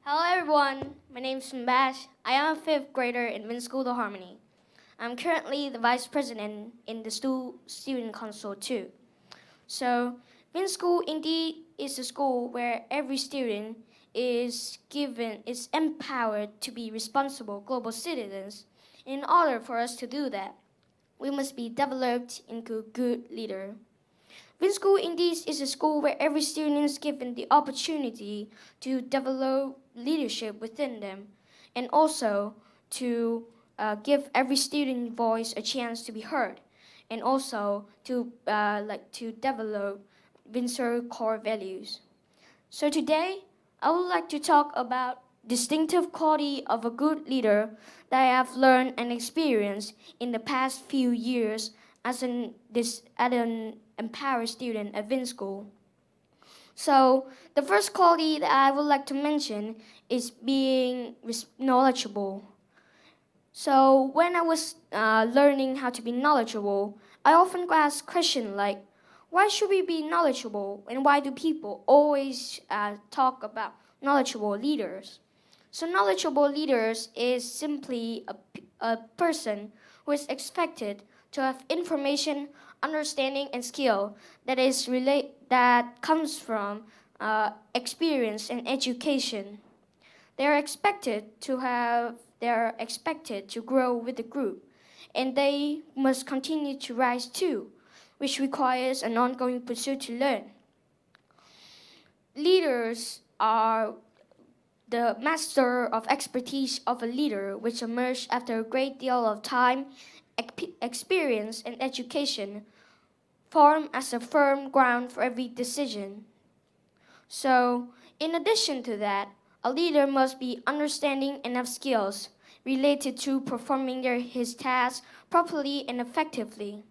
Hello everyone, my name is Xuan Bach. I am a 5th grader in TEDxVinschoolHanoi. I'm currently the vice president in the student council too. So, Vin School indeed is a school where every student is empowered to be responsible global citizens. In order for us to do that, we must be developed into good leader. Vin School indeed is a school where every student is given the opportunity to develop leadership within them, and also to give every student voice a chance to be heard, and also to develop Vin's core values. So today, I would like to talk about distinctive quality of a good leader that I have learned and experienced in the past few years as an empowered student at Vin School. So the first quality that I would like to mention is being knowledgeable. So when I was learning how to be knowledgeable, I often ask questions like, why should we be knowledgeable, and why do people always talk about knowledgeable leaders? So knowledgeable leaders is simply a person who is expected to have information, understanding, and skill that comes from experience and education. They are expected to grow with the group, and they must continue to rise too, which requires an ongoing pursuit to learn. Leaders are the master of expertise of a leader, which emerged after a great deal of time, experience, and education, form as a firm ground for every decision. So, in addition to that, a leader must be understanding and have skills related to performing his tasks properly and effectively.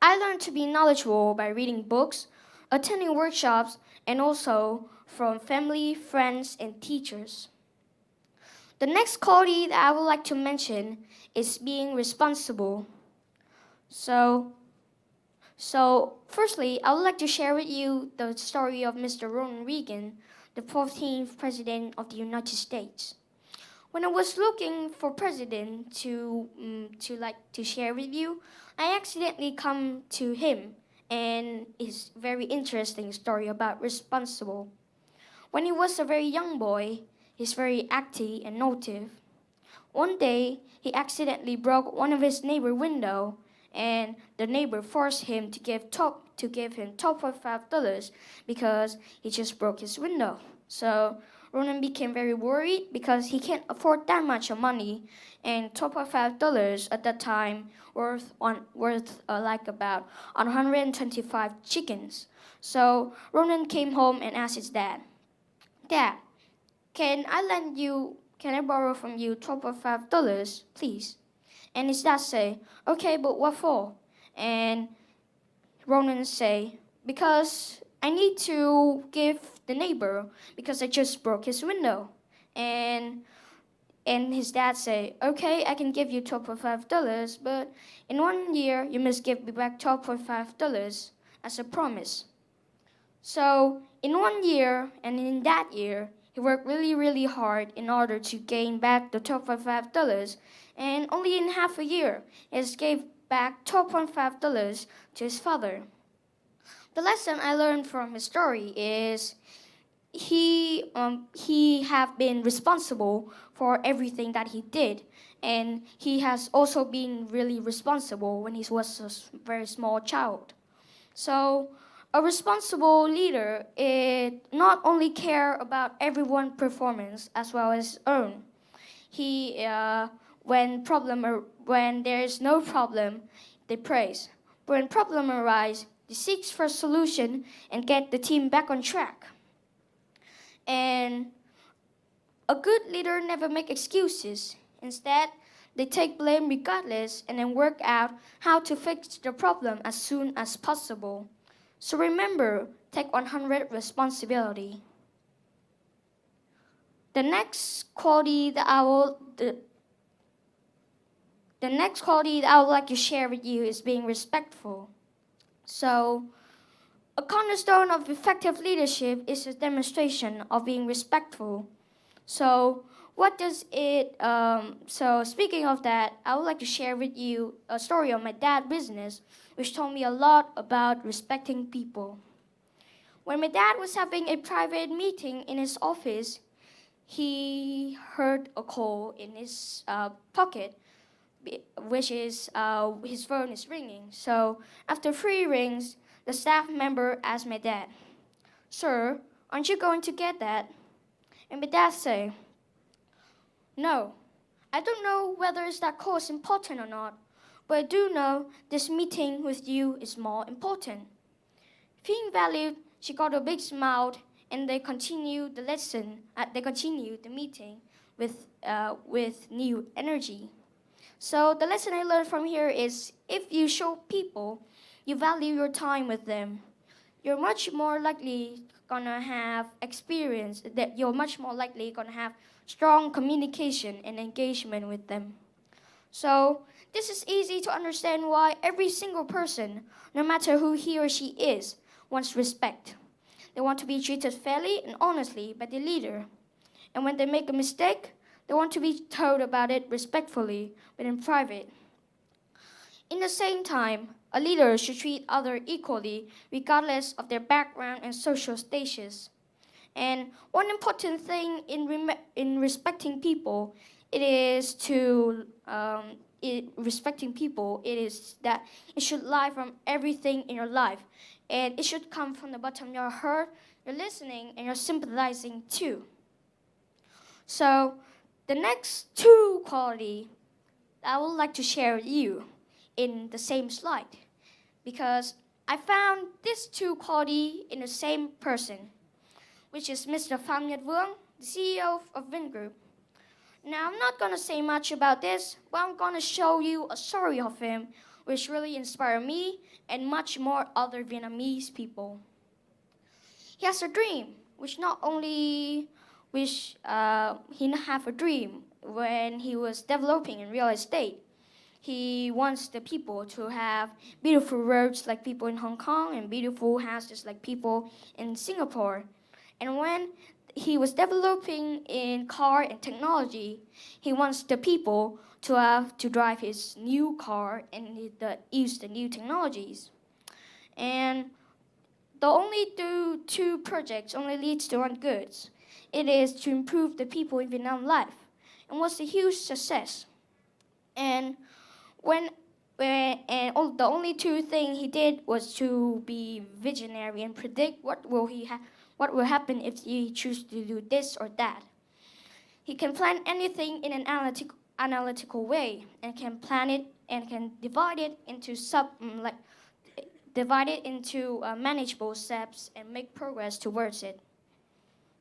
I learned to be knowledgeable by reading books, attending workshops, and also from family, friends, and teachers. The next quality that I would like to mention is being responsible. So firstly, I would like to share with you the story of Mr. Ronald Reagan, the 14th President of the United States. When I was looking for president to share with you, I accidentally come to him, and it's very interesting story about responsible. When he was a very young boy, he's very active and naughty. One day, he accidentally broke one of his neighbor window, and the neighbor forced him to give him top of $5 because he just broke his window. So Ronan became very worried because he can't afford that much of money, and top of $5 at that time worth like about 125 chickens. So Ronan came home and asked his dad, "Dad, can I borrow from you top of $5, please?" And his dad say, "Okay, but what for?" And Ronan say, "Because I need to give the neighbor because I just broke his window." And his dad say, "Okay, I can give you top of $5, but in 1 year you must give me back top of $5 as a promise." So in 1 year, and in that year, he worked really, really hard in order to gain back the top of $5, and only in half a year, he gave back $12.5 to his father. The lesson I learned from his story is he have been responsible for everything that he did, and he has also been really responsible when he was a very small child. So a responsible leader not only care about everyone's performance as well as his own. He when there is no problem, they praise. When problem arise, they seek for a solution and get the team back on track. And a good leader never make excuses. Instead, they take blame regardless and then work out how to fix the problem as soon as possible. So remember, take 100 responsibility. The next quality that I would like to share with you is being respectful. So, a cornerstone of effective leadership is a demonstration of being respectful. So what does it? So speaking of that, I would like to share with you a story of my dad's business, which told me a lot about respecting people. When my dad was having a private meeting in his office, he heard a call in his pocket, which is his phone is ringing. So after 3 rings, the staff member asked my dad, "Sir, aren't you going to get that?" And my dad said, "No, I don't know whether that call is important or not, but I do know this meeting with you is more important." Feeling valued, she got a big smile, and they continued the lesson. They continued the meeting with new energy. So the lesson I learned from here is, if you show people you value your time with them, you're much more likely gonna have experience. That you're much more likely gonna have strong communication and engagement with them. So this is easy to understand why every single person, no matter who he or she is, wants respect. They want to be treated fairly and honestly by the leader. And when they make a mistake, they want to be told about it respectfully, but in private. In the same time, a leader should treat others equally, regardless of their background and social status. And one important thing in respecting people, it is to respecting people. It is that it should lie from everything in your life, and it should come from the bottom of your heart. You're listening and you're sympathizing too. So, the next two quality I would like to share with you in the same slide, because I found these two quality in the same person, which is Mr. Pham Nhật Vuong, the CEO of Vingroup. Now, I'm not going to say much about this, but I'm going to show you a story of him which really inspired me and much more other Vietnamese people. He has a dream, which not only he have a dream when he was developing in real estate. He wants the people to have beautiful roads like people in Hong Kong and beautiful houses like people in Singapore. And when he was developing in car and technology, he wants the people to have to drive his new car and use the new technologies. And the only two projects only leads to one goods. It is to improve the people in Vietnam life, and was a huge success. And the only two things he did was to be visionary and predict what will happen if he chooses to do this or that. He can plan anything in an analytical way, and can plan it and can divide it into manageable steps and make progress towards it.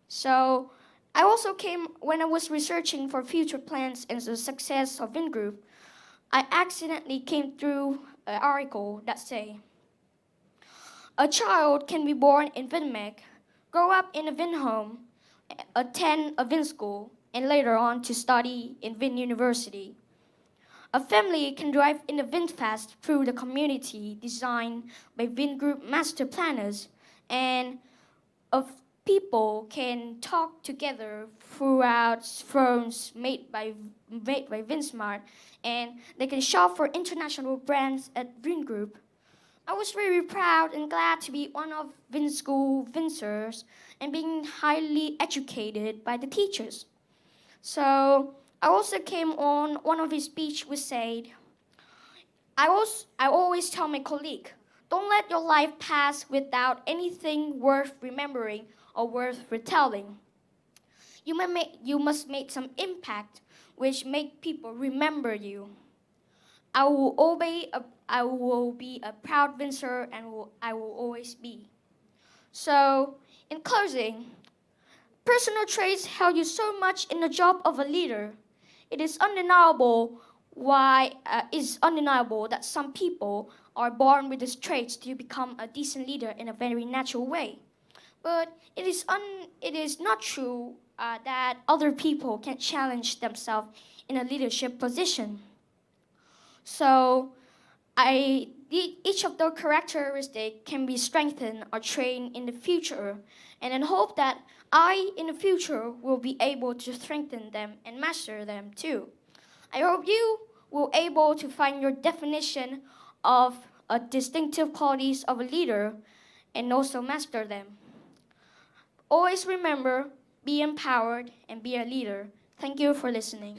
So I also when I was researching for future plans and the success of Vingroup, I accidentally came through an article that say, a child can be born in Vinmec, grow up in a Vin home, attend a Vin school, and later on to study in Vin University. A family can drive in a VinFast through the community designed by Vingroup master planners, and of people can talk together throughout phones made by VinSmart, and they can shop for international brands at Vingroup. I was very proud and glad to be one of Vin School Vincers and being highly educated by the teachers. So I also came on one of his speech which said, I always tell my colleague, don't let your life pass without anything worth remembering or worth retelling. You must make some impact which make people remember you. I will be a proud Vincer, and I will always be. So, in closing, personal traits help you so much in the job of a leader. It is undeniable that some people are born with these traits to become a decent leader in a very natural way. But it is not true that other people can challenge themselves in a leadership position. So, each of those characteristics can be strengthened or trained in the future, and I hope that I, in the future, will be able to strengthen them and master them too. I hope you will able to find your definition of distinctive qualities of a leader and also master them. Always remember, be empowered and be a leader. Thank you for listening.